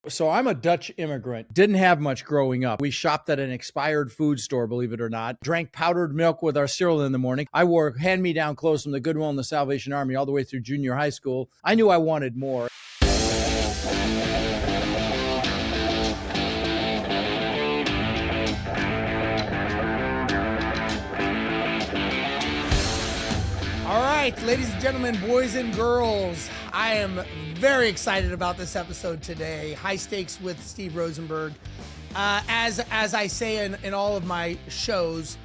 So I'm a Dutch immigrant. Didn't have much growing up. We shopped at an expired food store, believe it or not. Drank powdered milk with our cereal in the morning. I wore hand-me-down clothes from the Goodwill and the Salvation Army all the way through junior high school. I knew I wanted more. All right, ladies and gentlemen, boys and girls, I am very excited about this episode today. High stakes with Steve Rozenberg. As I say in all of my shows,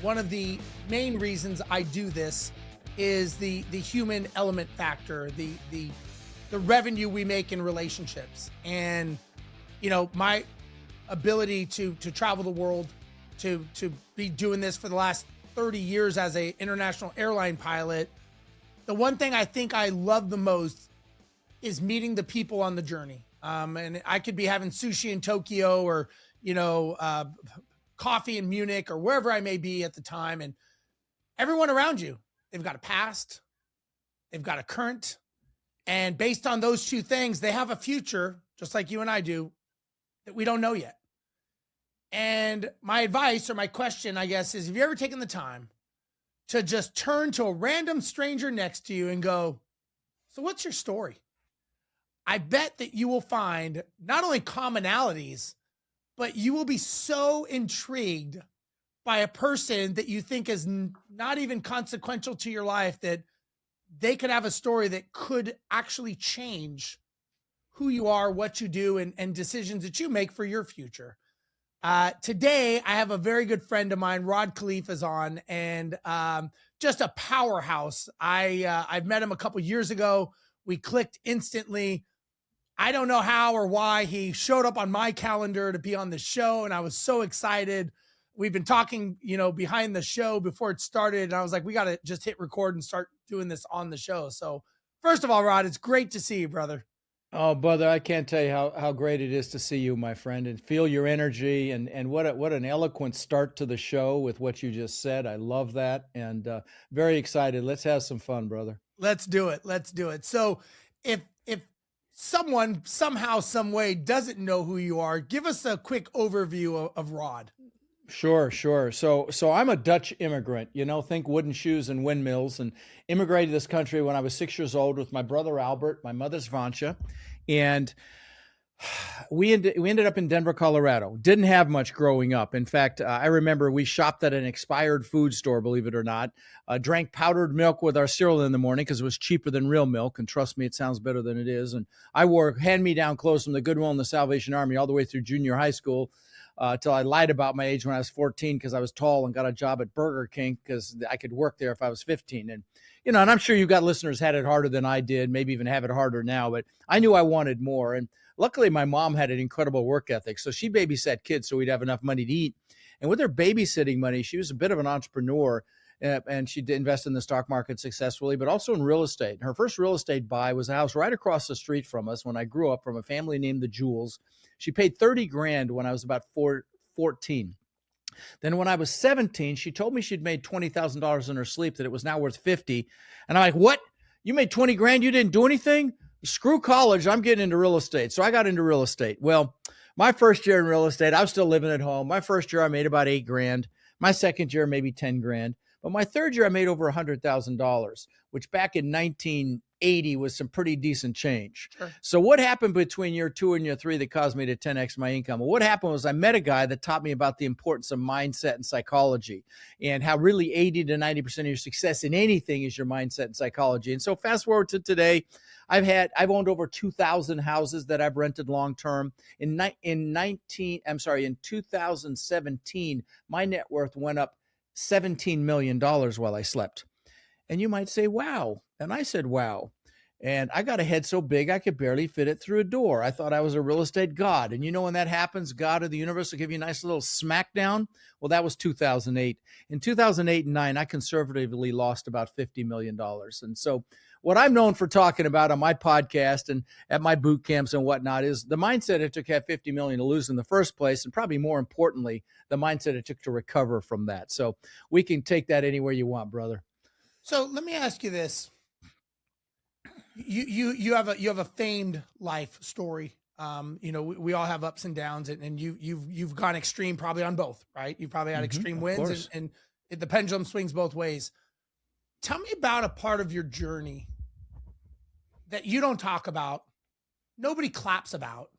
one of the main reasons I do this is the human element factor, the revenue we make in relationships, and my ability to travel the world, to be doing this for the last 30 years as a international airline pilot. The one thing I think I love the most is meeting the people on the journey. And I could be having sushi in Tokyo or, coffee in Munich or wherever I may be at the time. And everyone around you, they've got a past, they've got a current. And based on those two things, they have a future, just like you and I do, that we don't know yet. And my advice or my question, I guess, is have you ever taken the time to just turn to a random stranger next to you and go, so what's your story? I bet that you will find not only commonalities, but you will be so intrigued by a person that you think is not even consequential to your life that they could have a story that could actually change who you are, what you do, and decisions that you make for your future. Today, I have a very good friend of mine, Rod Khleif, is on, and just a powerhouse. I've met him a couple years ago. We clicked instantly. I don't know how or why he showed up on my calendar to be on the show, and I was so excited. We've been talking, behind the show before it started, and I was like, we got to just hit record and start doing this on the show. So, first of all, Rod, it's great to see you, brother. Oh, brother, I can't tell you how great it is to see you, my friend, and feel your energy and what an eloquent start to the show with what you just said. I love that, and very excited. Let's have some fun, brother. Let's do it. Let's do it. So if someone somehow, some way doesn't know who you are, give us a quick overview of Rod. Sure. So I'm a Dutch immigrant, think wooden shoes and windmills, and immigrated to this country when I was 6 years old with my brother Albert, my mother's Vansha, and we ended up in Denver, Colorado. Didn't have much growing up. In fact, I remember we shopped at an expired food store, believe it or not. Drank powdered milk with our cereal in the morning because it was cheaper than real milk. And trust me, it sounds better than it is. And I wore hand-me-down clothes from the Goodwill and the Salvation Army all the way through junior high school till I lied about my age when I was 14 because I was tall and got a job at Burger King because I could work there if I was 15. And and I'm sure you've got listeners had it harder than I did, maybe even have it harder now, but I knew I wanted more. And luckily, my mom had an incredible work ethic. So she babysat kids so we'd have enough money to eat. And with her babysitting money, she was a bit of an entrepreneur, and she did invest in the stock market successfully, but also in real estate. Her first real estate buy was a house right across the street from us when I grew up, from a family named the Jewels. She paid 30 grand when I was about 14. Then when I was 17, she told me she'd made $20,000 in her sleep, that it was now worth 50. And I'm like, what? You made 20 grand? You didn't do anything? Screw college. I'm getting into real estate. So I got into real estate. Well, my first year in real estate, I was still living at home. My first year, I made about 8 grand. My second year, maybe 10 grand. But my third year, I made over $100,000, which back in 1980 was some pretty decent change. Sure. So what happened between year 2 and year 3 that caused me to 10x my income? Well, what happened was I met a guy that taught me about the importance of mindset and psychology, and how really 80 to 90% of your success in anything is your mindset and psychology. And so fast forward to today, I've owned over 2,000 houses that I've rented long term. In 2017, my net worth went up $17 million while I slept. And you might say, wow. And I said, wow. And I got a head so big I could barely fit it through a door. I thought I was a real estate god. And when that happens, God or the universe will give you a nice little smackdown. Well, that was 2008. In 2008 and 9, I conservatively lost about $50 million. And so what I'm known for talking about on my podcast and at my boot camps and whatnot is the mindset it took to have 50 million to lose in the first place. And probably more importantly, the mindset it took to recover from that. So we can take that anywhere you want, brother. So let me ask you this. You have a famed life story. We all have ups and downs, and you've gone extreme probably on both, right? You've probably had extreme wins, and the pendulum swings both ways. Tell me about a part of your journey that you don't talk about, nobody claps about,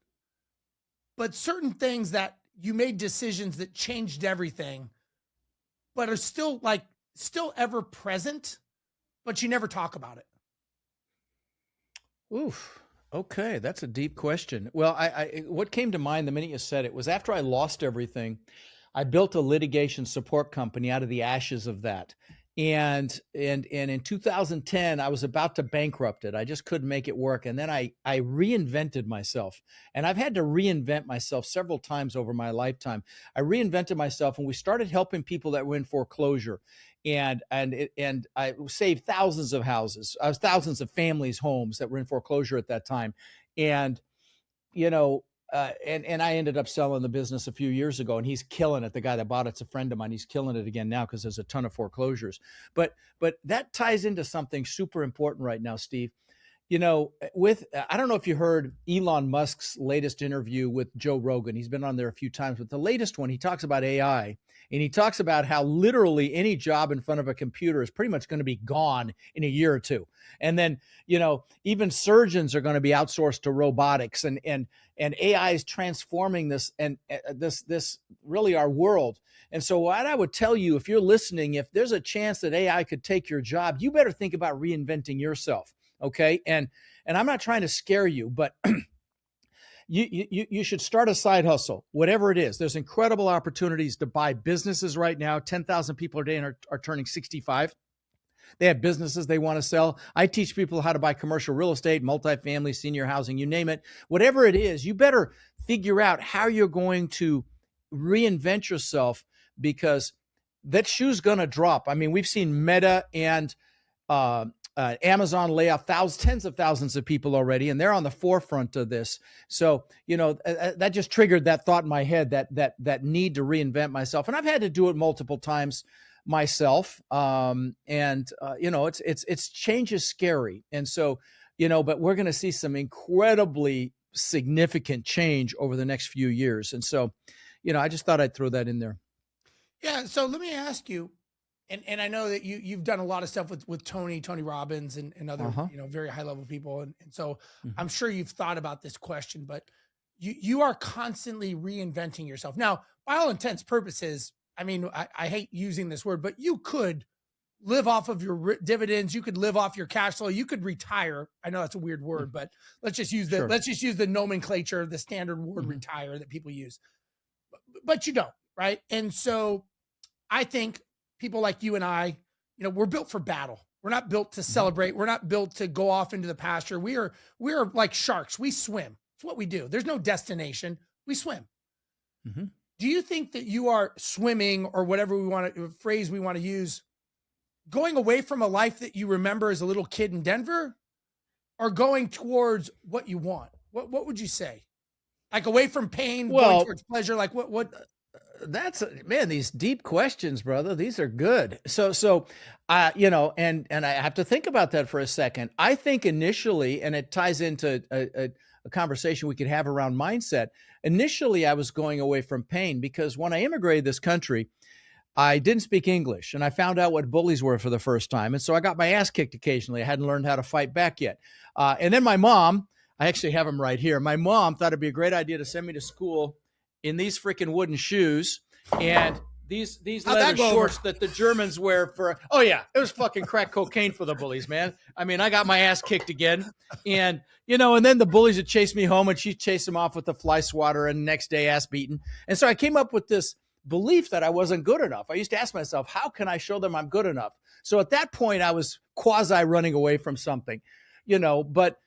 but certain things that you made decisions that changed everything, but are still ever present, but you never talk about it. Oof. Okay, that's a deep question. Well, what came to mind the minute you said it was after I lost everything, I built a litigation support company out of the ashes of that. And in 2010, I was about to bankrupt it. I just couldn't make it work. And then I reinvented myself. And I've had to reinvent myself several times over my lifetime. I reinvented myself, and we started helping people that were in foreclosure. And I saved thousands of houses, thousands of families' homes that were in foreclosure at that time. And and I ended up selling the business a few years ago, and he's killing it. The guy that bought it's a friend of mine. He's killing it again now because there's a ton of foreclosures. But that ties into something super important right now, Steve. I don't know if you heard Elon Musk's latest interview with Joe Rogan. He's been on there a few times, but the latest one, he talks about AI, and he talks about how literally any job in front of a computer is pretty much going to be gone in a year or two. And then, even surgeons are going to be outsourced to robotics, and AI is transforming this and this really our world. And so what I would tell you, if you're listening, if there's a chance that AI could take your job, you better think about reinventing yourself. Okay. And I'm not trying to scare you, but you should start a side hustle, whatever it is. There's incredible opportunities to buy businesses right now. 10,000 people a day are turning 65. They have businesses they want to sell. I teach people how to buy commercial real estate, multifamily, senior housing, you name it. Whatever it is, you better figure out how you're going to reinvent yourself, because that shoe's going to drop. I mean, we've seen Meta and Amazon lay off tens of thousands of people already, and they're on the forefront of this. So, that just triggered that thought in my head, that need to reinvent myself. And I've had to do it multiple times myself. It's change is scary. And so, but we're going to see some incredibly significant change over the next few years. And so, I just thought I'd throw that in there. Yeah. So let me ask you, and I know that you've done a lot of stuff with Tony Robbins and other, very high level people. And so I'm sure you've thought about this question, but you are constantly reinventing yourself. Now, by all intents purposes, I mean, I hate using this word, but you could live off of your dividends. You could live off your cash flow. You could retire. I know that's a weird word, but let's just use the nomenclature, the standard word retire that people use, but you don't. Right. And so I think people like you and I, we're built for battle. We're not built to celebrate. We're not built to go off into the pasture. We are like sharks. We swim. It's what we do. There's no destination. We swim. Mm-hmm. Do you think that you are swimming, or whatever phrase we want to use, going away from a life that you remember as a little kid in Denver, or going towards what you want? What would you say? Like away from pain, going towards pleasure? Like what? Man, these deep questions, brother. These are good. So, and I have to think about that for a second. I think initially, and it ties into a conversation we could have around mindset. Initially, I was going away from pain because when I immigrated this country, I didn't speak English, and I found out what bullies were for the first time. And so I got my ass kicked occasionally. I hadn't learned how to fight back yet. And then my mom, I actually have them right here. My mom thought it'd be a great idea to send me to school in these freaking wooden shoes and these leather shorts that the Germans wear for. Oh yeah, it was fucking crack cocaine for the bullies, man. I mean, I got my ass kicked again, and and then the bullies would chase me home, and she'd chase them off with the fly swatter, and the next day ass beaten. And so I came up with this belief that I wasn't good enough. I used to ask myself, how can I show them I'm good enough? So at that point, I was quasi running away from something, but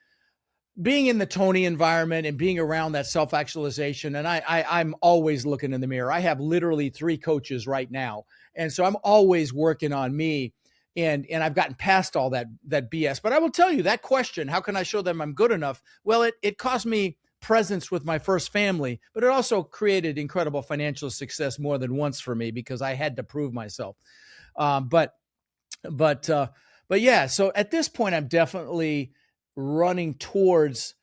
being in the Tony environment and being around that self-actualization, and I'm always looking in the mirror. I have literally 3 coaches right now. And so I'm always working on me, and I've gotten past all that BS. But I will tell you that question, how can I show them I'm good enough? Well, it cost me presence with my first family, but it also created incredible financial success more than once for me because I had to prove myself. But yeah, so at this point, I'm definitely running towards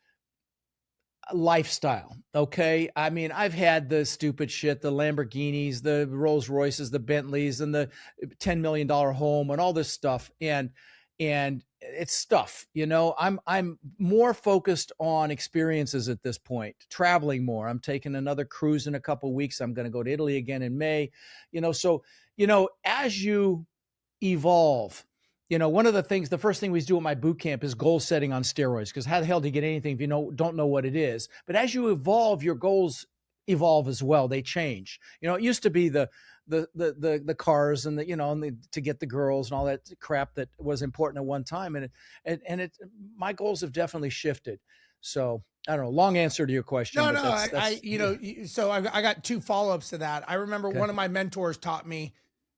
lifestyle. Okay. I mean, I've had the stupid shit, the Lamborghinis, the Rolls Royces, the Bentleys, and the $10 million home and all this stuff. And it's stuff, I'm more focused on experiences at this point, traveling more. I'm taking another cruise in a couple of weeks. I'm going to go to Italy again in May, as you evolve. One of the first thing we do at my boot camp is goal setting on steroids, because how the hell do you get anything if you don't know what it is? But as you evolve, your goals evolve as well. They change. It used to be the cars and to get the girls and all that crap that was important at one time. And my goals have definitely shifted. So I don't know, long answer to your question. No, I got two follow-ups to that. I remember one of my mentors taught me,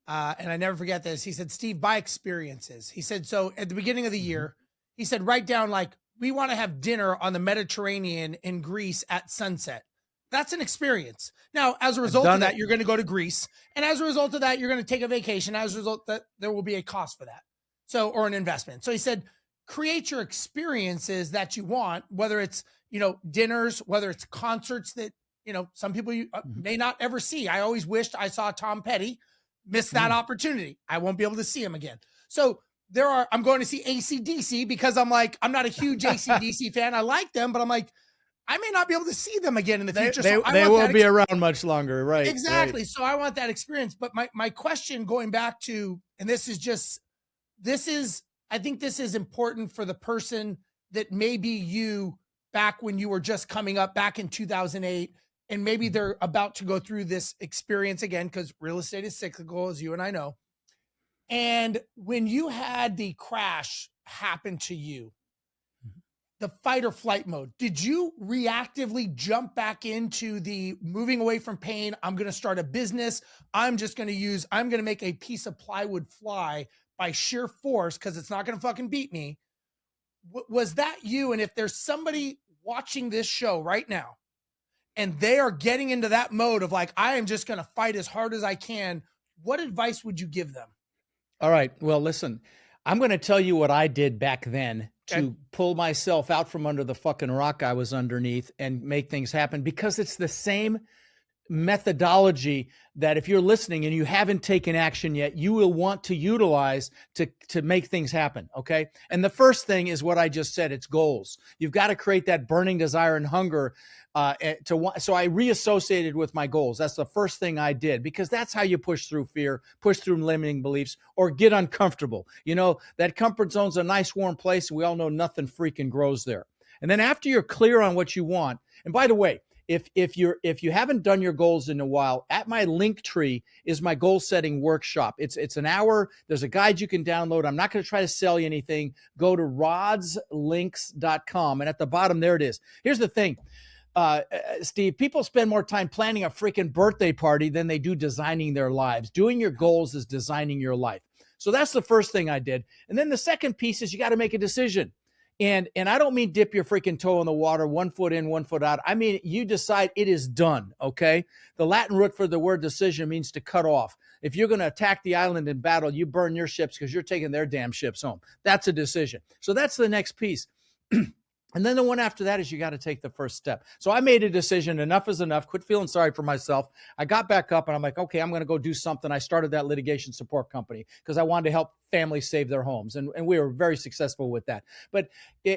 and I never forget this. He said, Steve, buy experiences. He said, so at the beginning of the year, he said, write down, like, we want to have dinner on the Mediterranean in Greece at sunset. That's an experience. Now, as a result of that, you're going to go to Greece. And as a result of that, you're going to take a vacation. As a result, that there will be a cost for that. So, or an investment. So he said, create your experiences that you want, whether it's, dinners, whether it's concerts that, some people may not ever see. I always wished I saw Tom Petty. Missed that opportunity. I won't be able to see him again. So I'm going to see AC/DC because I'm not a huge AC/DC fan. I like them, but I'm like, I may not be able to see them again in the future. They won't be around much longer. Right. Exactly. Right. So I want that experience. But my question going back to, and I think this is important for the person that may be you back when you were just coming up back in 2008. And maybe they're about to go through this experience again, because real estate is cyclical, as you and I know. And when you had the crash happen to you, the fight or flight mode, did you reactively jump back into the moving away from pain? I'm going to start a business. I'm going to make a piece of plywood fly by sheer force because it's not going to fucking beat me. Was that you? And if there's somebody watching this show right now, and they are getting into that mode of like, I am just going to fight as hard as I can, what advice would you give them? All right. Well, listen, I'm going to tell you what I did back then to pull myself out from under the fucking rock I was underneath and make things happen, because it's the same methodology that if you're listening and you haven't taken action yet, you will want to utilize to make things happen. Okay. And the first thing is what I just said. It's goals. You've got to create that burning desire and hunger so I reassociated with my goals. That's the first thing I did, because that's how you push through fear, push through limiting beliefs, or get uncomfortable. That comfort zone's a nice warm place. We all know nothing freaking grows there. And then after you're clear on what you want, and by the way, if you haven't done your goals in a while, at my link tree is my goal setting workshop. It's an hour. There's a guide you can download. I'm not going to try to sell you anything. Go to rodslinks.com, and at the bottom there it is. Here's the thing. Steve, people spend more time planning a freaking birthday party than they do designing their lives. Doing your goals is designing your life. So that's the first thing I did. And then the second piece is you got to make a decision. And I don't mean dip your freaking toe in the water, 1 foot in, 1 foot out. I mean, you decide it is done. Okay. The Latin root for the word decision means to cut off. If you're going to attack the island in battle, you burn your ships because you're taking their damn ships home. That's a decision. So that's the next piece. And then the one after that is you got to take the first step. So I made a decision. Enough is enough. Quit feeling sorry for myself. I got back up and I'm like, okay, I'm going to go do something. I started that litigation support company because I wanted to help families save their homes. And we were very successful with that. But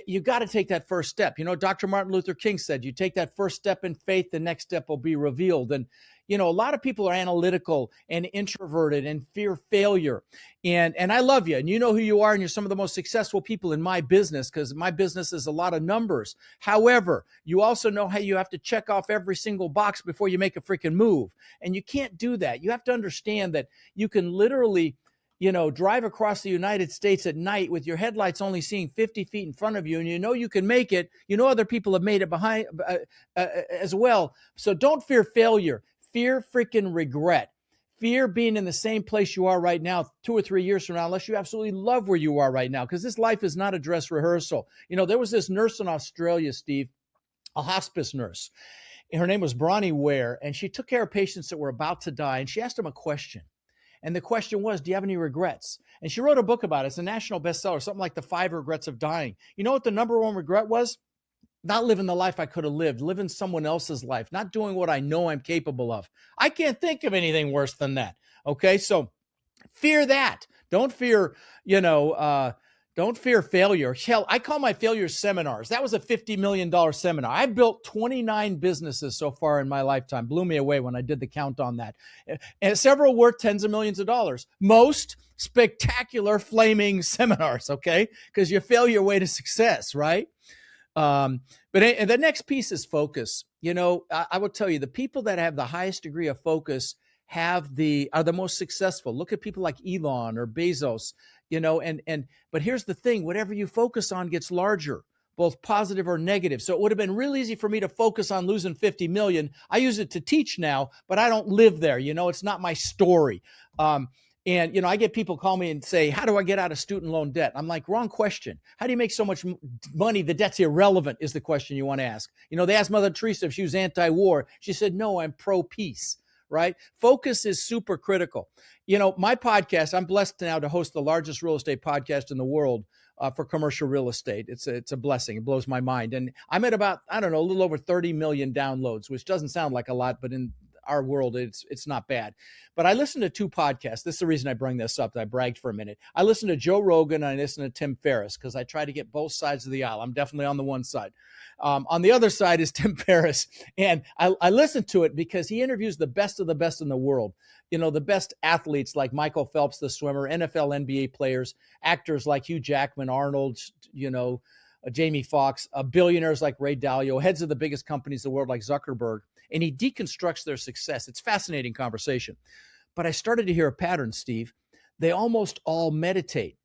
you got to take that first step. Dr. Martin Luther King said, you take that first step in faith, the next step will be revealed. And a lot of people are analytical and introverted and fear failure. And I love you. And you know who you are. And you're some of the most successful people in my business, because my business is a lot of numbers. However, you also know how you have to check off every single box before you make a freaking move. And you can't do that. You have to understand that you can literally drive across the United States at night with your headlights only seeing 50 feet in front of you, and you can make it. Other people have made it behind as well. So don't fear failure. Fear freaking regret. Fear being in the same place you are right now 2 or 3 years from now, unless you absolutely love where you are right now, because this life is not a dress rehearsal. There was this nurse in Australia, Steve, a hospice nurse. Her name was Bronnie Ware, and she took care of patients that were about to die, and she asked them a question. And the question was, do you have any regrets? And she wrote a book about it. It's a national bestseller, something like The 5 Regrets of Dying. You know what the number one regret was? not living the life I could have lived, living someone else's life, not doing what I know I'm capable of. I can't think of anything worse than that. Okay. So fear that. Don't fear, don't fear failure. Hell, I call my failures seminars. That was a $50 million seminar. I built 29 businesses so far in my lifetime. Blew me away when I did the count on that. And several worth tens of millions of dollars. Most spectacular flaming seminars, okay? Because you fail your way to success, right? But the next piece is focus. I will tell you, the people that have the highest degree of focus are the most successful. Look at people like Elon or Bezos, but here's the thing, whatever you focus on gets larger, both positive or negative. So it would have been real easy for me to focus on losing 50 million. I use it to teach now, but I don't live there. It's not my story. And, I get people call me and say, how do I get out of student loan debt? I'm like, wrong question. How do you make so much money? The debt's irrelevant is the question you want to ask. They asked Mother Teresa if she was anti-war. She said, no, I'm pro-peace, right? Focus is super critical. My podcast, I'm blessed now to host the largest real estate podcast in the world for commercial real estate. It's a blessing. It blows my mind. And I'm at about, a little over 30 million downloads, which doesn't sound like a lot, but in our world, it's not bad. But I listen to 2 podcasts. This is the reason I bring this up. I bragged for a minute. I listen to Joe Rogan and I listen to Tim Ferriss because I try to get both sides of the aisle. I'm definitely on the one side. On the other side is Tim Ferriss. And I listen to it because he interviews the best of the best in the world. The best athletes like Michael Phelps, the swimmer, NFL, NBA players, actors like Hugh Jackman, Arnold, Jamie Foxx, billionaires like Ray Dalio, heads of the biggest companies in the world like Zuckerberg. And he deconstructs their success. It's fascinating conversation. But I started to hear a pattern, Steve. They almost all meditate.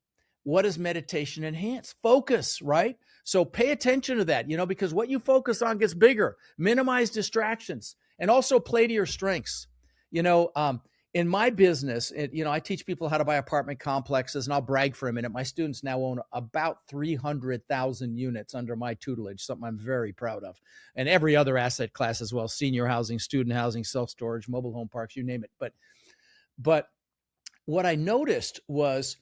What does meditation enhance? Focus, right? So pay attention to that, because what you focus on gets bigger. Minimize distractions and also play to your strengths. In my business, I teach people how to buy apartment complexes, and I'll brag for a minute. My students now own about 300,000 units under my tutelage, something I'm very proud of. And every other asset class as well, senior housing, student housing, self-storage, mobile home parks, you name it. But what I noticed was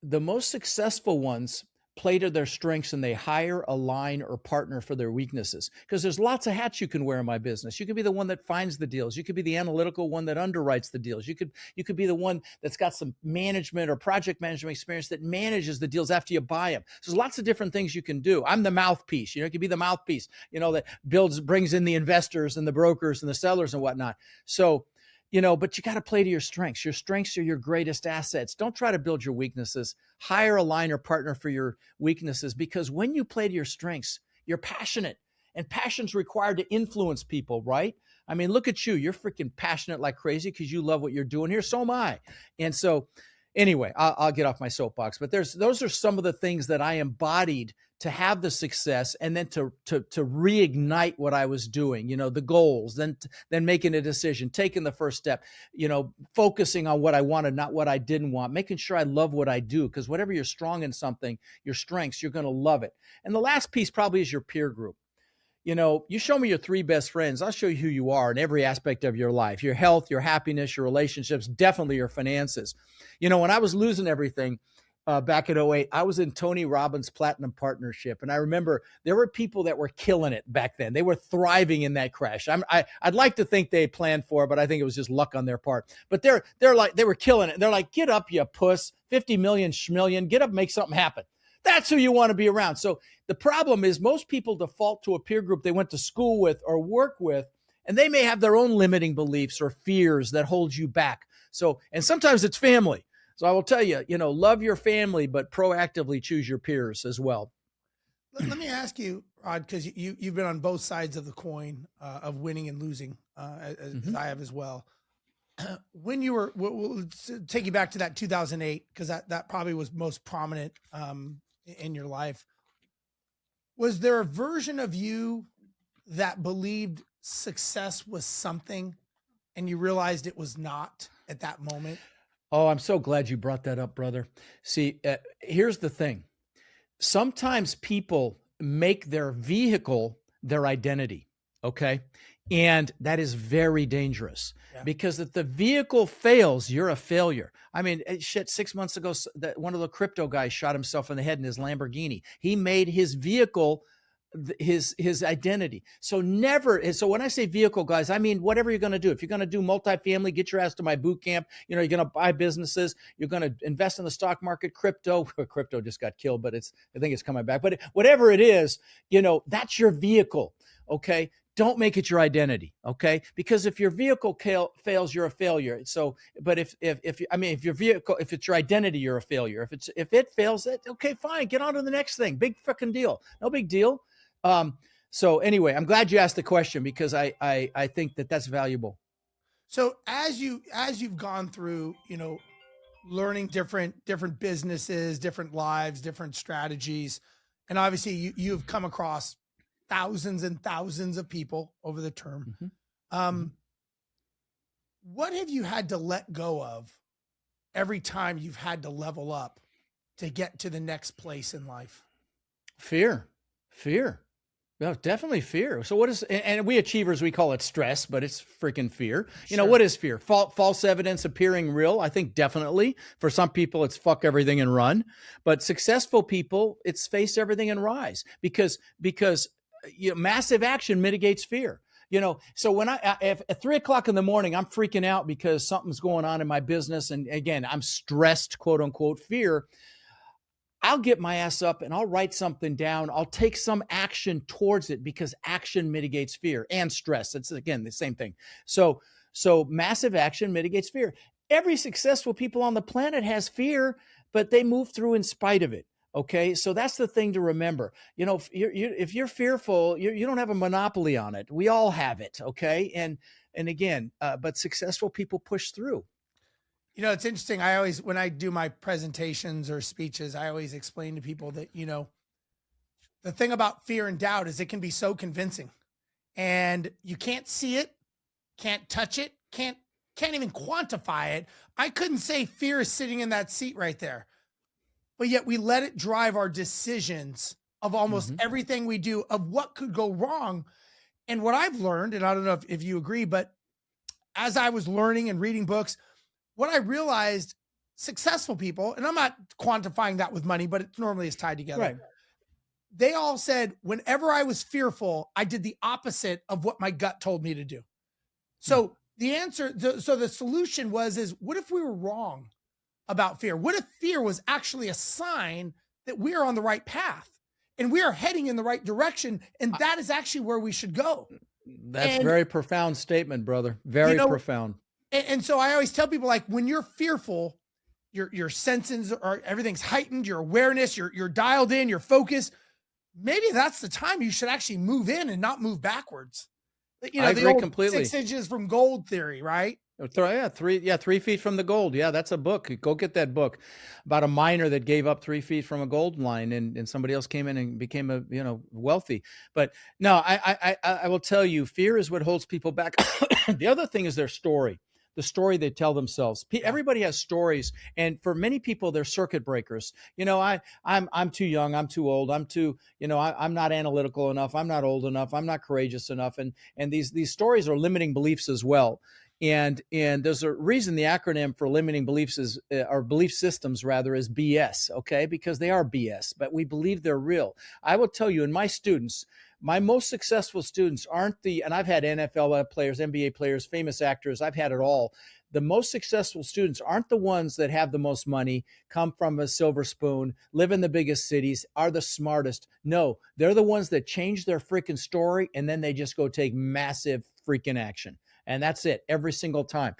the most successful ones play to their strengths and they hire, align, or partner for their weaknesses. Because there's lots of hats you can wear in my business. You could be the one that finds the deals. You could be the analytical one that underwrites the deals. You could be the one that's got some management or project management experience that manages the deals after you buy them. So there's lots of different things you can do. I'm the mouthpiece. You could be the mouthpiece, that brings in the investors and the brokers and the sellers and whatnot. So, but you got to play to your strengths. Your strengths are your greatest assets. Don't try to build your weaknesses. Hire, align, or partner for your weaknesses, because when you play to your strengths, you're passionate, and passion's required to influence people, right? I mean, look at you. You're freaking passionate like crazy because you love what you're doing here. So am I. And so anyway, I'll get off my soapbox, but those are some of the things that I embodied to have the success, and then to reignite what I was doing, the goals, then making a decision, taking the first step, focusing on what I wanted, not what I didn't want, making sure I love what I do, because whatever you're strong in something, your strengths, you're going to love it. And the last piece probably is your peer group. You show me your 3 best friends, I'll show you who you are in every aspect of your life, your health, your happiness, your relationships, definitely your finances. When I was losing everything back in 2008, I was in Tony Robbins' Platinum Partnership. And I remember there were people that were killing it back then. They were thriving in that crash. I'd like to think they planned for it, but I think it was just luck on their part. But they were killing it. They're like, get up, you puss, 50 million schmillion, get up, make something happen. That's who you want to be around. So the problem is most people default to a peer group they went to school with or work with, and they may have their own limiting beliefs or fears that hold you back. So, and sometimes it's family. So I will tell you, love your family, but proactively choose your peers as well. Let me ask you, Rod, because you've been on both sides of the coin of winning and losing, as I have as well. When you were, we'll take you back to that 2008, because that probably was most prominent in your life. Was there a version of you that believed success was something and you realized it was not at that moment? Oh, I'm so glad you brought that up, brother. See, here's the thing. Sometimes people make their vehicle their identity, okay? And that is very dangerous, because if the vehicle fails, you're a failure. I mean, shit, 6 months ago, one of the crypto guys shot himself in the head in his Lamborghini. He made his vehicle his identity. So never. So when I say vehicle, guys, I mean whatever you're going to do. If you're going to do multifamily, get your ass to my boot camp. You're going to buy businesses. You're going to invest in the stock market, crypto. Crypto just got killed, but I think it's coming back. But whatever it is, that's your vehicle. Okay. Don't make it your identity, okay? Because if your vehicle fails, you're a failure. So, but if your vehicle, if it's your identity, you're a failure. If it fails, okay, fine, get on to the next thing. Big freaking deal, no big deal. So anyway, I'm glad you asked the question because I think that's valuable. So as you've gone through, learning different businesses, different lives, different strategies, and obviously you've come across thousands and thousands of people over the term. What have you had to let go of every time you've had to level up to get to the next place in life? Fear. No, definitely fear. So what is, and we achievers, we call it stress, but it's freaking fear. Sure. What is fear? False evidence appearing real. I think definitely for some people it's fuck everything and run, but successful people, it's face everything and rise because massive action mitigates fear. So when if at 3:00 in the morning, I'm freaking out because something's going on in my business. And again, I'm stressed, quote unquote, fear. I'll get my ass up and I'll write something down. I'll take some action towards it because action mitigates fear and stress. It's again, the same thing. So massive action mitigates fear. Every successful people on the planet has fear, but they move through in spite of it. Okay. So that's the thing to remember. If you're fearful, you don't have a monopoly on it. We all have it. Okay. And again, but successful people push through. It's interesting. When I do my presentations or speeches, I always explain to people that, the thing about fear and doubt is it can be so convincing and you can't see it, can't touch it, can't even quantify it. I couldn't say fear is sitting in that seat right there, but yet we let it drive our decisions of almost everything we do, of what could go wrong. And what I've learned, and I don't know if you agree, but as I was learning and reading books, what I realized, successful people, and I'm not quantifying that with money, but it normally is tied together. Right. They all said, whenever I was fearful, I did the opposite of what my gut told me to do. So the solution is what if we were wrong about fear? What if fear was actually a sign that we are on the right path and we are heading in the right direction? And that is actually where we should go. That's a very profound statement, brother. Very profound. And so I always tell people, like, when you're fearful, your senses are, everything's heightened, your awareness, you're dialed in, you're focused. Maybe that's the time you should actually move in and not move backwards. I agree completely. 6 inches from gold theory, right? Yeah, 3 feet from the gold. Yeah, that's a book. Go get that book about a miner that gave up 3 feet from a gold mine, and somebody else came in and became wealthy. But no, I will tell you, fear is what holds people back. The other thing is their story. The story they tell themselves. Everybody has stories, and for many people, they're circuit breakers. I'm too young. I'm too old. I'm not analytical enough. I'm not old enough. I'm not courageous enough. And these stories are limiting beliefs as well. And there's a reason the acronym for limiting beliefs is, or belief systems rather, is BS. Okay, because they are BS, but we believe they're real. I will tell you, in my students, my most successful students aren't and I've had NFL players, NBA players, famous actors, I've had it all. The most successful students aren't the ones that have the most money, come from a silver spoon, live in the biggest cities, are the smartest. No, they're the ones that change their freaking story and then they just go take massive freaking action. And that's it every single time,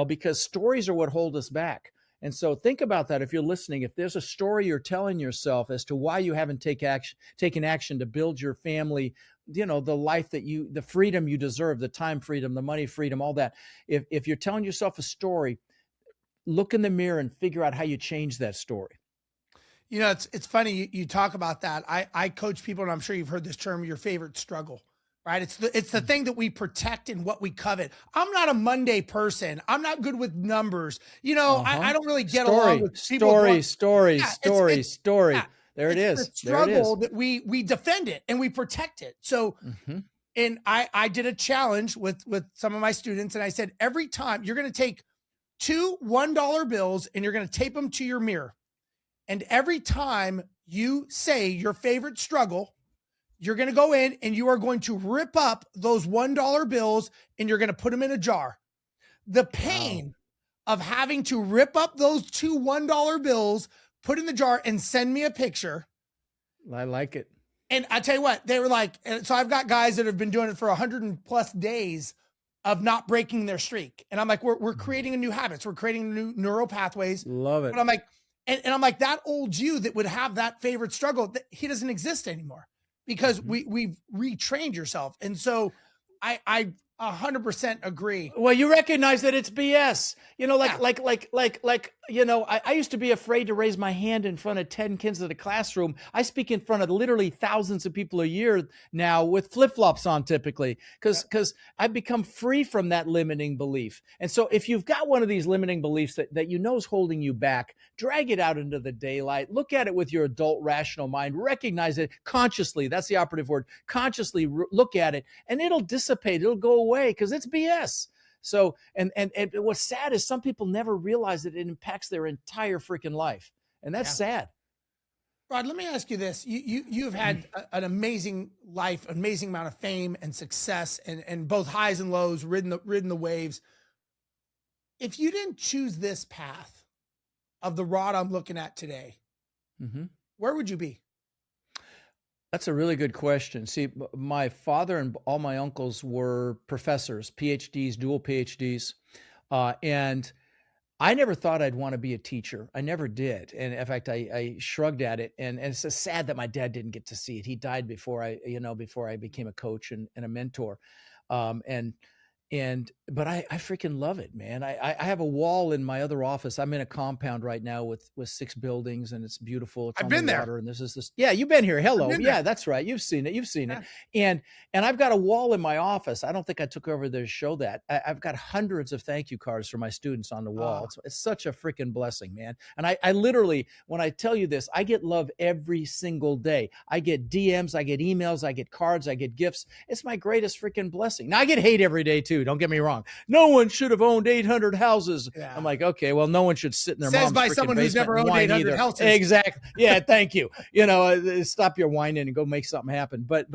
because stories are what hold us back. And so think about that. If you're listening, if there's a story you're telling yourself as to why you haven't taken action to build your family, the life the freedom you deserve, the time freedom, the money freedom, all that. If you're telling yourself a story, look in the mirror and figure out how you change that story. It's funny you talk about that. I coach people, and I'm sure you've heard this term, your favorite struggle. Right. It's the thing that we protect and what we covet. I'm not a Monday person. I'm not good with numbers. I don't really get along with people. Story. Yeah, there it is. The struggle that we defend it and we protect it. So, and I did a challenge with some of my students, and I said, every time you're going to take 2 $1 bills and you're going to tape them to your mirror. And every time you say your favorite struggle, You're going to go in and you are going to rip up those $1 bills and you're going to put them in a jar. The pain of having to rip up those two $1 bills, put in the jar, and send me a picture. I like it. And I tell you what, they were like, so I've got guys that have been doing it for 100+ days of not breaking their streak. And I'm like, we're creating a new habits. We're creating new neural pathways. Love it. But I'm like, and I'm like, that old you that would have that favorite struggle, he doesn't exist anymore because we've retrained yourself. And so I 100% agree. Well, you recognize that it's BS. You know, you know, I used to be afraid to raise my hand in front of 10 kids in a classroom. I speak in front of literally thousands of people a year now with flip-flops on typically because I've become free from that limiting belief. And so if you've got one of these limiting beliefs that you know is holding you back, drag it out into the daylight, look at it with your adult rational mind, recognize it consciously. That's the operative word. Consciously look at it and it'll dissipate. It'll go away because it's BS. So, and what's sad is some people never realize that it impacts their entire freaking life. And that's sad. Rod, let me ask you this. You've had an amazing life, amazing amount of fame and success and both highs and lows, ridden the waves. If you didn't choose this path of the Rod I'm looking at today, where would you be? That's a really good question. See, my father and all my uncles were professors, PhDs, dual PhDs. And I never thought I'd want to be a teacher. I never did. And in fact, I shrugged at it. And it's so sad that my dad didn't get to see it. He died before I became a coach and a mentor. But I freaking love it, man. I have a wall in my other office. I'm in a compound right now with 6 buildings and it's beautiful. It's I've been there. And this. Yeah, you've been here. Hello. Yeah, that's right. You've seen it. And I've got a wall in my office. I don't think I took over to show that. I've got hundreds of thank you cards for my students on the wall. It's such a freaking blessing, man. And I literally, when I tell you this, I get love every single day. I get DMs, I get emails, I get cards, I get gifts. It's my greatest freaking blessing. Now I get hate every day too. Don't get me wrong. No one should have owned 800 houses. Yeah. I'm like, okay, well, no one should sit in their mom's by someone who's never owned 800 houses. Exactly. Yeah. Thank you. You know, stop your whining and go make something happen. But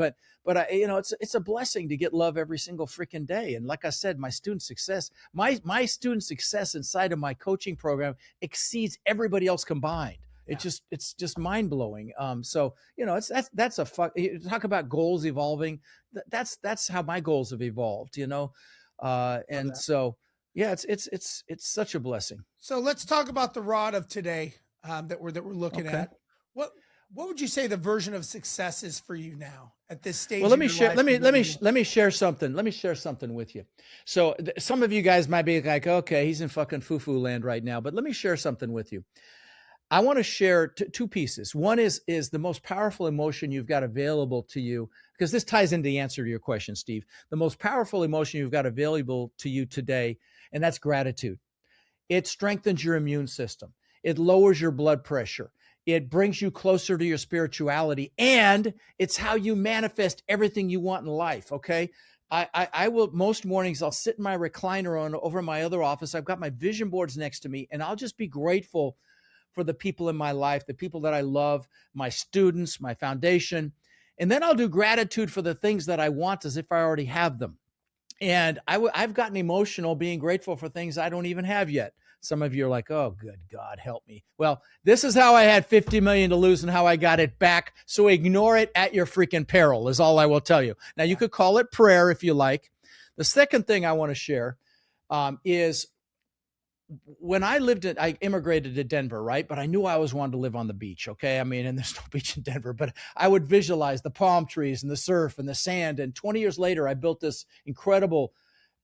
I, you know, it's a blessing to get love every single freaking day. And like I said, my student success inside of my coaching program exceeds everybody else combined. It's just mind blowing. So, you know, that's talk about goals evolving. That's how my goals have evolved, you know? And so, yeah, it's such a blessing. So let's talk about the Rod of today, that we're looking at. What would you say the version of success is for you now at this stage? Well, let me share something. Let me share something with you. So some of you guys might be like, okay, he's in fucking foo-foo land right now, but let me share something with you. I want to share two pieces. One is the most powerful emotion you've got available to you, because this ties into the answer to your question, Steve. The most powerful emotion you've got available to you today, and that's gratitude. It strengthens your immune system. It lowers your blood pressure. It brings you closer to your spirituality, and it's how you manifest everything you want in life, okay? I will, most mornings, I'll sit in my recliner over in my other office. I've got my vision boards next to me, and I'll just be grateful for the people in my life, the people that I love, my students, my foundation. And then I'll do gratitude for the things that I want as if I already have them. And I've gotten emotional being grateful for things I don't even have yet. Some of you are like, oh, good God, help me. Well, this is how I had 50 million to lose and how I got it back. So ignore it at your freaking peril is all I will tell you. Now, you could call it prayer if you like. The second thing I want to share is when I immigrated to Denver, right? But I knew I always wanted to live on the beach, okay? I mean, and there's no beach in Denver, but I would visualize the palm trees and the surf and the sand. And 20 years later, I built this incredible,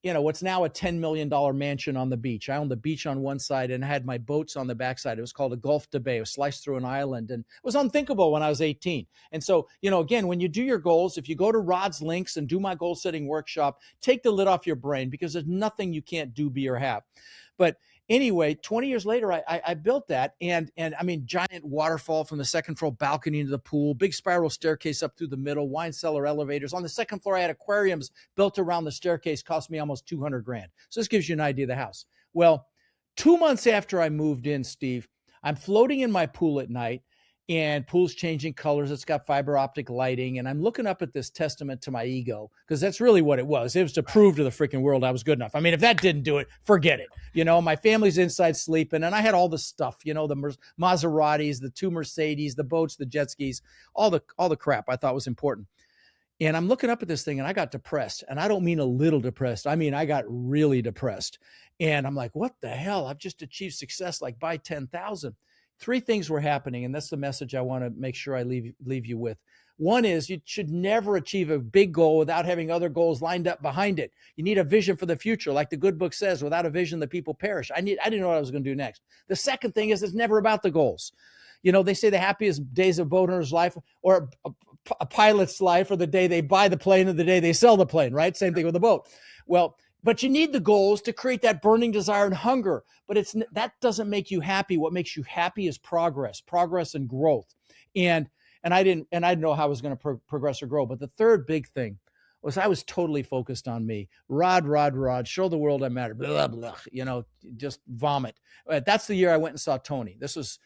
you know, what's now a $10 million mansion on the beach. I owned the beach on one side and I had my boats on the backside. It was called a Gulf de Bay. It was sliced through an island and it was unthinkable when I was 18. And so, you know, again, when you do your goals, if you go to Rod's links and do my goal setting workshop, take the lid off your brain because there's nothing you can't do, be, or have. But anyway, 20 years later, I built that. And I mean, giant waterfall from the second floor balcony into the pool, big spiral staircase up through the middle, wine cellar elevators. On the second floor, I had aquariums built around the staircase, cost me almost 200 grand. So this gives you an idea of the house. Well, 2 months after I moved in, Steve, I'm floating in my pool at night and pool's changing colors. It's got fiber optic lighting. And I'm looking up at this testament to my ego, because that's really what it was. It was to prove to the freaking world I was good enough. I mean, if that didn't do it, forget it. You know, my family's inside sleeping, and I had all the stuff, you know, the Maseratis, the 2 Mercedes, the boats, the jet skis, all the crap I thought was important. And I'm looking up at this thing, and I got depressed. And I don't mean a little depressed. I mean, I got really depressed. And I'm like, what the hell? I've just achieved success, like buy 10,000. 3 things were happening, and that's the message I want to make sure I leave you with. One is, you should never achieve a big goal without having other goals lined up behind it. You need a vision for the future. Like the good book says, without a vision, the people perish. I didn't know what I was going to do next. The second thing is, it's never about the goals. You know, they say the happiest days of a boat owner's life, or a pilot's life, are the day they buy the plane or the day they sell the plane, right? Same thing with the boat. Well, but you need the goals to create that burning desire and hunger. But that doesn't make you happy. What makes you happy is progress and growth. And I didn't know how I was going to progress or grow. But the third big thing was, I was totally focused on me. Rod, show the world I matter. Blah, blah, you know, just vomit. That's the year I went and saw Tony. This was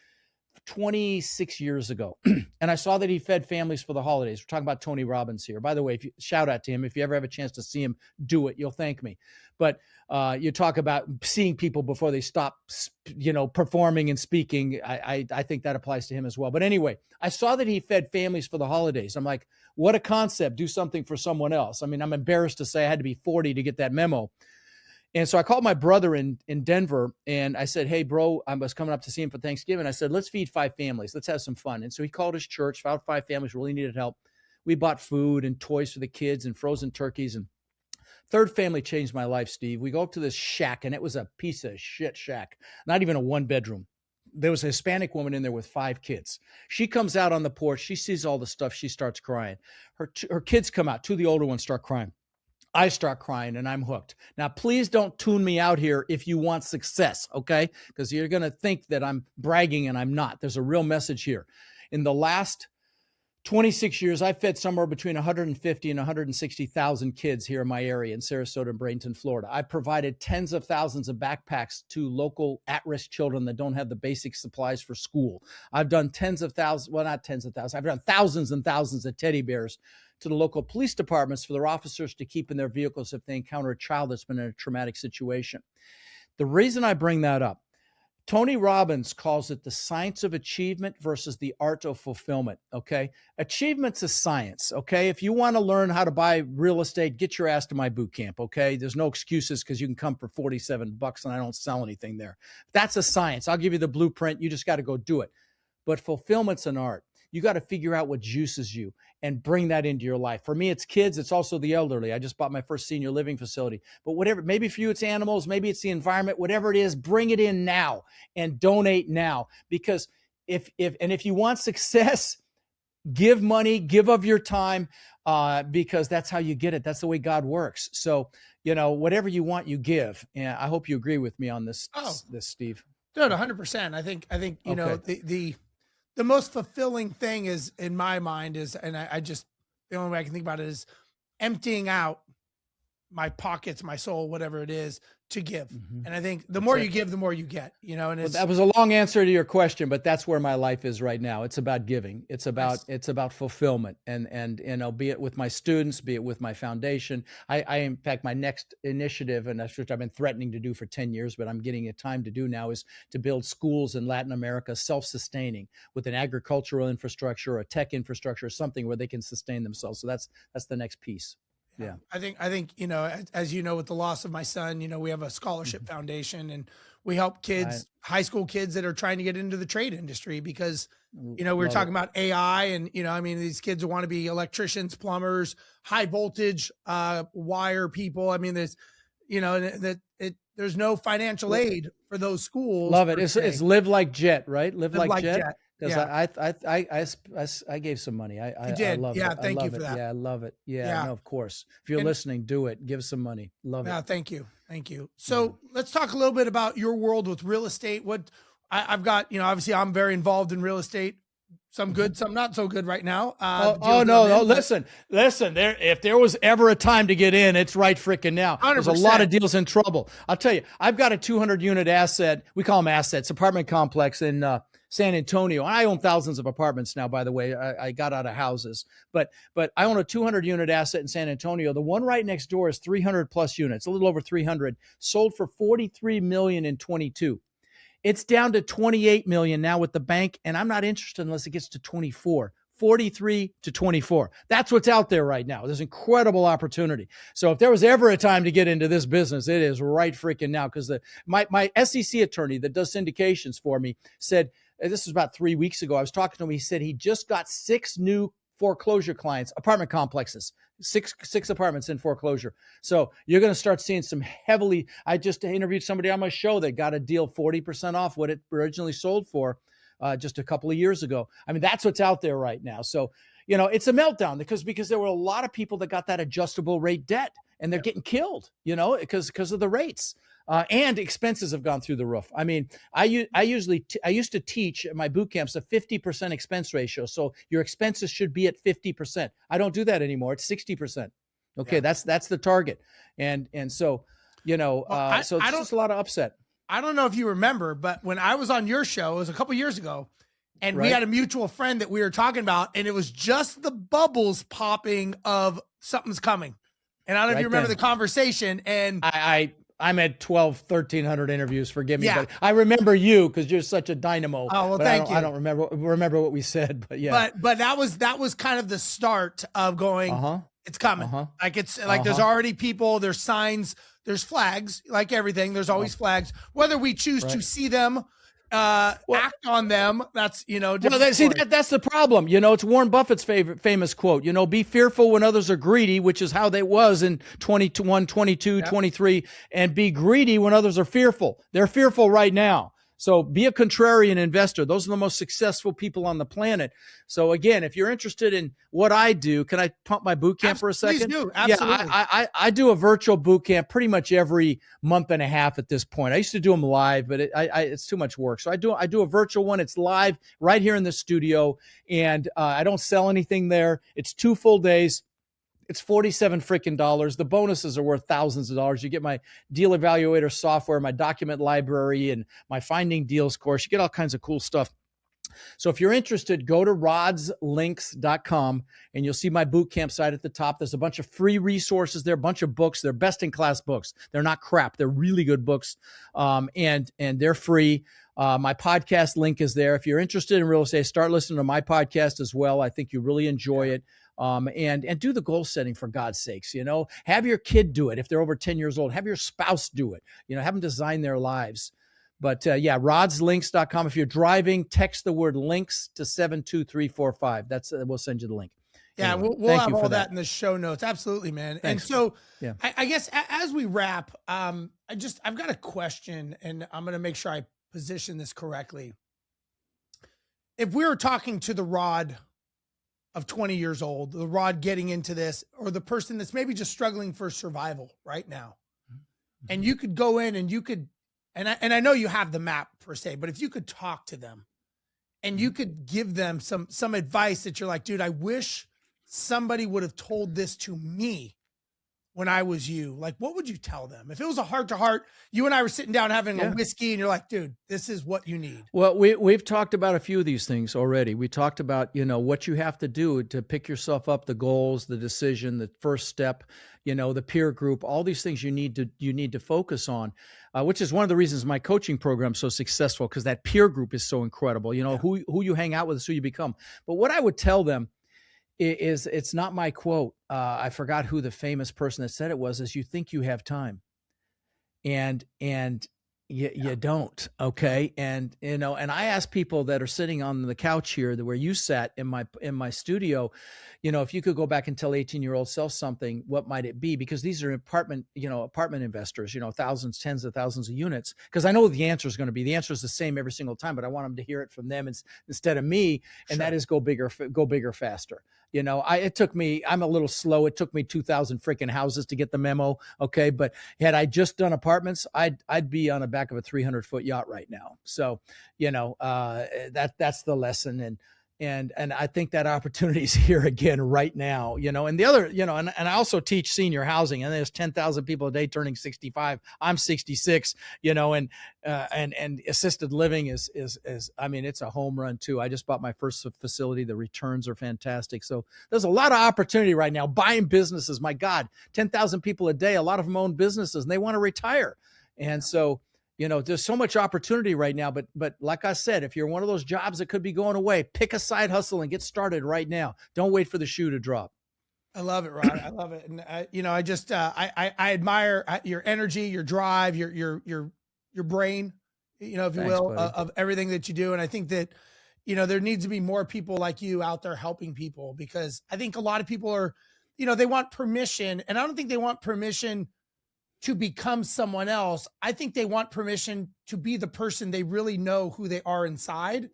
26 years ago. And I saw that he fed families for the holidays. We're talking about Tony Robbins here. By the way, shout out to him. If you ever have a chance to see him, do it. You'll thank me. But you talk about seeing people before they stop, you know, performing and speaking. I think that applies to him as well. But anyway, I saw that he fed families for the holidays. I'm like, what a concept. Do something for someone else. I mean, I'm embarrassed to say I had to be 40 to get that memo. And so I called my brother in Denver, and I said, hey, bro, I was coming up to see him for Thanksgiving. I said, let's feed 5 families. Let's have some fun. And so he called his church, found 5 families really needed help. We bought food and toys for the kids and frozen turkeys. And third family changed my life, Steve. We go up to this shack, and it was a piece of shit shack, not even a 1-bedroom. There was a Hispanic woman in there with 5 kids. She comes out on the porch. She sees all the stuff. She starts crying. Her kids come out. 2 of the older ones start crying. I start crying, and I'm hooked. Now, please don't tune me out here if you want success, okay? Because you're going to think that I'm bragging, and I'm not. There's a real message here. In the last 26 years, I've fed somewhere between 150 and 160,000 kids here in my area in Sarasota and Bradenton, Florida. I've provided tens of thousands of backpacks to local at-risk children that don't have the basic supplies for school. I've done tens of thousands, well, not tens of thousands. I've done thousands and thousands of teddy bears to the local police departments for their officers to keep in their vehicles if they encounter a child that's been in a traumatic situation. The reason I bring that up, Tony Robbins calls it the science of achievement versus the art of fulfillment, okay? Achievement's a science, okay? If you want to learn how to buy real estate, get your ass to my boot camp, okay? There's no excuses, because you can come for $47 and I don't sell anything there. That's a science. I'll give you the blueprint. You just got to go do it. But fulfillment's an art. You got to figure out what juices you and bring that into your life. For me, it's kids. It's also the elderly. I just bought my first senior living facility. But whatever, maybe for you, it's animals. Maybe it's the environment. Whatever it is, bring it in now and donate now. Because if you want success, give money, give of your time, because that's how you get it. That's the way God works. So, you know, whatever you want, you give. And I hope you agree with me on this, this Steve. Dude, 100%. I think, you know, the most fulfilling thing is, in my mind, is, and I just, the only way I can think about it is emptying out my pockets, my soul, whatever it is, to give. Mm-hmm. And I think the more you give, the more you get, you know, and it's, that was a long answer to your question, but that's where my life is right now. It's about giving. It's about fulfillment, and you know, be it with my students, be it with my foundation. I in fact, my next initiative, and that's what I've been threatening to do for 10 years, but I'm getting a time to do now, is to build schools in Latin America, self-sustaining, with an agricultural infrastructure, a tech infrastructure, something where they can sustain themselves. So that's the next piece. Yeah. I think, you know, as you know, with the loss of my son, you know, we have a scholarship foundation, and we help kids, high school kids that are trying to get into the trade industry, because, you know, we were talking about AI, and, you know, I mean, these kids want to be electricians, plumbers, high voltage, wire people. I mean, there's, you know, there's no financial aid for those schools. Love it. It's Live Like Jet, right? Live like Jet. Because I gave some money. I did. I love yeah, it. Thank you for that. Yeah, I love it. Yeah, no, of course. If you're listening, do it. Give some money. Love it. Yeah, thank you. So let's talk a little bit about your world with real estate. What I've got, you know, obviously I'm very involved in real estate. Some good, some not so good right now. Listen. If there was ever a time to get in, it's right freaking now. 100%. There's a lot of deals in trouble. I'll tell you, I've got a 200 unit asset. We call them assets, apartment complex in San Antonio. I own thousands of apartments now, by the way. I got out of houses, but I own a 200 unit asset in San Antonio. The one right next door is 300 plus units, a little over 300, sold for 43 million in 22. It's down to 28 million now with the bank, and I'm not interested unless it gets to 24. 43 to 24. That's what's out there right now. There's incredible opportunity. So if there was ever a time to get into this business, it is right freaking now, because my SEC attorney that does syndications for me said, this was about 3 weeks ago, I was talking to him, he said he just got 6 new foreclosure clients, apartment complexes, six apartments in foreclosure. So you're going to start seeing some heavily, I just interviewed somebody on my show that got a deal 40% off what it originally sold for just a couple of years ago. I mean, that's what's out there right now. So, it's a meltdown because there were a lot of people that got that adjustable rate debt, and they're getting killed, because of the rates. And expenses have gone through the roof. I mean, I used to teach at my boot camps a 50% expense ratio. So your expenses should be at 50%. I don't do that anymore. It's 60%. Okay. Yeah. That's the target. And so, so it's just a lot of upset. I don't know if you remember, but when I was on your show, it was a couple years ago, and we had a mutual friend that we were talking about, and it was just the bubbles popping of something's coming. And I don't know if you remember the conversation. And I'm at 1,300 interviews. Forgive me, but I remember you because you're such a dynamo. Oh, well, thank you. I don't remember what we said, but yeah. But that was kind of the start of going, it's coming. Like it's like there's already people, there's signs, there's flags, like everything. There's always flags. Whether we choose to see them, act on them, that's that's the problem. It's Warren Buffett's famous quote, be fearful when others are greedy, which is how they was in 21, 22, 23, and be greedy when others are fearful. They're fearful right now. So be a contrarian investor. Those are the most successful people on the planet. So again, if you're interested in what I do, can I pump my boot camp for a second? Please do. Absolutely. Yeah, I do a virtual boot camp pretty much every month and a half at this point. I used to do them live, but it's too much work. So I do a virtual one. It's live right here in the studio, and I don't sell anything there. It's 2 full days. It's $47 freaking dollars. The bonuses are worth thousands of dollars. You get my deal evaluator software, my document library, and my finding deals course. You get all kinds of cool stuff. So if you're interested, go to rodslinks.com and you'll see my boot camp site at the top. There's a bunch of free resources there, a bunch of books. They're best in class books. They're not crap. They're really good books. And they're free. My podcast link is there. If you're interested in real estate, start listening to my podcast as well. I think you really enjoy it. And do the goal setting, for God's sakes, have your kid do it. If they're over 10 years old, have your spouse do it, have them design their lives. But rodslinks.com. If you're driving, text the word links to 72345. We'll send you the link. Yeah. Anyway, we'll have all that in the show notes. Absolutely, man. Thanks. And so I guess as we wrap, I've got a question, and I'm going to make sure I position this correctly. If we were talking to the Rod of 20 years old, the Rod getting into this, or the person that's maybe just struggling for survival right now, and you could go in and you could, and I know you have the map per se, but if you could talk to them and you could give them some advice that you're like, dude, I wish somebody would have told this to me when I was you, like, what would you tell them? If it was a heart to heart, you and I were sitting down having a whiskey and you're like, dude, this is what you need. Well, we've talked about a few of these things already. We talked about, what you have to do to pick yourself up, the goals, the decision, the first step, the peer group, all these things you need to focus on, which is one of the reasons my coaching program is so successful, because that peer group is so incredible. Who you hang out with is who you become. But what I would tell them is, it's not my quote. I forgot who the famous person that said it was, is you think you have time. And you don't. Okay. And, and I ask people that are sitting on the couch here, where you sat in my studio, if you could go back and tell 18-year-old self something, what might it be? Because these are apartment investors, thousands, tens of thousands of units. Because I know the answer is the answer is the same every single time, but I want them to hear it from them instead of me. And that is go bigger, faster. I'm a little slow. It took me 2,000 freaking houses to get the memo. Okay. But had I just done apartments, I'd be on the back of a 300-foot yacht right now. So, that's the lesson. And, And I think that opportunity is here again right now, and the other, and I also teach senior housing, and there's 10,000 people a day turning 65. I'm 66, and assisted living is, I mean, it's a home run too. I just bought my first facility. The returns are fantastic. So there's a lot of opportunity right now buying businesses. My God, 10,000 people a day, a lot of them own businesses and they want to retire. And so, there's so much opportunity right now, but like I said, if you're one of those jobs that could be going away, pick a side hustle and get started right now. Don't wait for the shoe to drop. I love it, Rod. I love it. And I just, I admire your energy, your drive, your brain, if you Thanks, will, buddy. of everything that you do. And I think that, there needs to be more people like you out there helping people, because I think a lot of people are, they want permission, and I don't think they want permission to become someone else. I think they want permission to be the person they really know who they are inside.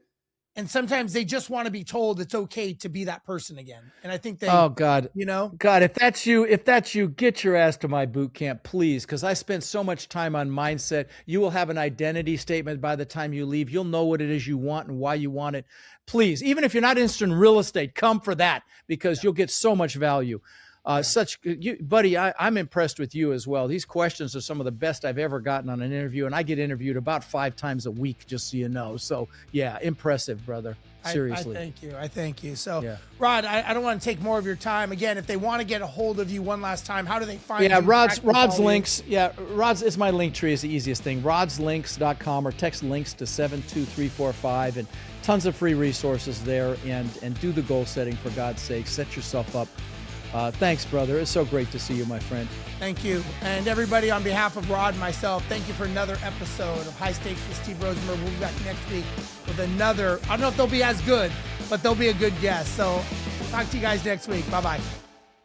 And sometimes they just want to be told it's okay to be that person again. And I think they, oh God, God, if that's you, get your ass to my boot camp, please. Cause I spent so much time on mindset. You will have an identity statement by the time you leave. You'll know what it is you want and why you want it. Please, even if you're not interested in real estate, come for that, because you'll get so much value. Buddy, I'm impressed with you as well. These questions are some of the best I've ever gotten on an interview, and I get interviewed about 5 times a week, just so you know. So yeah, impressive, brother. Seriously. I thank you. So yeah. Rod, I don't want to take more of your time. Again, if they want to get a hold of you one last time, how do they find you? Yeah, Rod's links. Yeah, Rod's is my link tree is the easiest thing. rodslinks.com, or text links to 72345, and tons of free resources there, and do the goal setting, for God's sake. Set yourself up. Thanks, brother. It's so great to see you, my friend. Thank you. And everybody, on behalf of Rod and myself, thank you for another episode of High Stakes with Steve Rozenberg. We'll be back next week with another, I don't know if they'll be as good, but they'll be a good guest. So talk to you guys next week. Bye-bye.